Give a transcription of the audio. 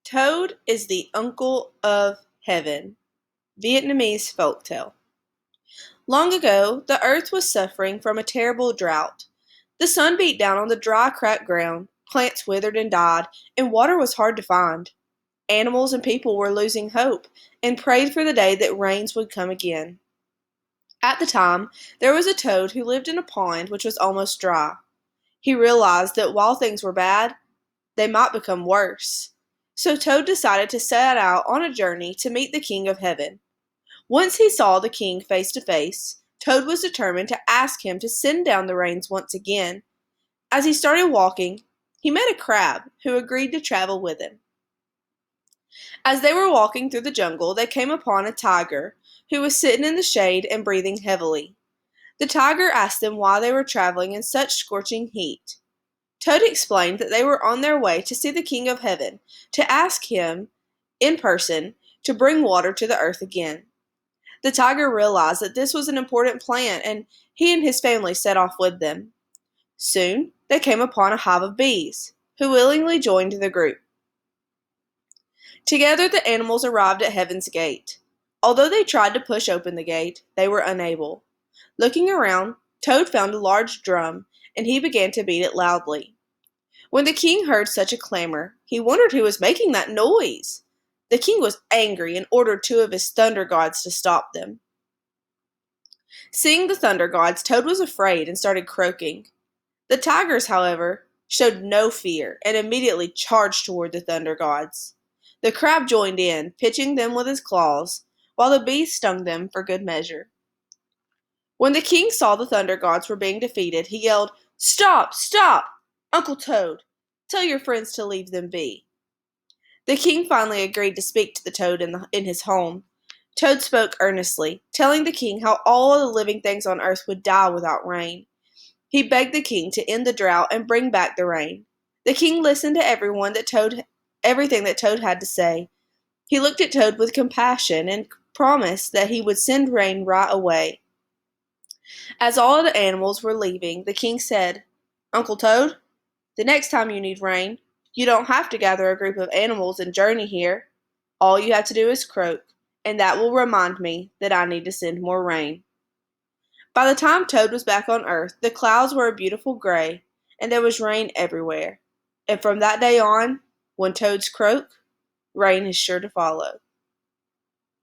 Toad is the uncle of heaven. Vietnamese folktale. Long ago, the earth was suffering from a terrible drought. The sun beat down on the dry, cracked ground, plants withered and died, and water was hard to find. Animals and people were losing hope and prayed for the day that rains would come again. At the time, there was a toad who lived in a pond which was almost dry. He realized that while things were bad, they might become worse. So Toad decided to set out on a journey to meet the King of Heaven. Once he saw the king face to face, Toad was determined to ask him to send down the rains once again. As he started walking, he met a crab who agreed to travel with him. As they were walking through the jungle, they came upon a tiger who was sitting in the shade and breathing heavily. The tiger asked them why they were traveling in such scorching heat. Toad explained that they were on their way to see the King of Heaven, to ask him, in person, to bring water to the earth again. The tiger realized that this was an important plan, and he and his family set off with them. Soon, they came upon a hive of bees, who willingly joined the group. Together, the animals arrived at Heaven's gate. Although they tried to push open the gate, they were unable. Looking around, Toad found a large drum, and he began to beat it loudly. When the king heard such a clamor, he wondered who was making that noise. The king was angry and ordered two of his thunder gods to stop them. Seeing the thunder gods, Toad was afraid and started croaking. The tigers, however, showed no fear and immediately charged toward the thunder gods. The crab joined in, pitching them with his claws, while the bees stung them for good measure. When the king saw the thunder gods were being defeated, he yelled, "Stop! Stop! Uncle Toad, tell your friends to leave them be." The king finally agreed to speak to the toad in his home. Toad spoke earnestly, telling the king how all the living things on earth would die without rain. He begged the king to end the drought and bring back the rain. The king listened to everything that Toad had to say. He looked at Toad with compassion and promised that he would send rain right away. As all the animals were leaving, the king said, "Uncle Toad, the next time you need rain, you don't have to gather a group of animals and journey here. All you have to do is croak, and that will remind me that I need to send more rain." By the time Toad was back on Earth, the clouds were a beautiful gray, and there was rain everywhere. And from that day on, when toads croak, rain is sure to follow.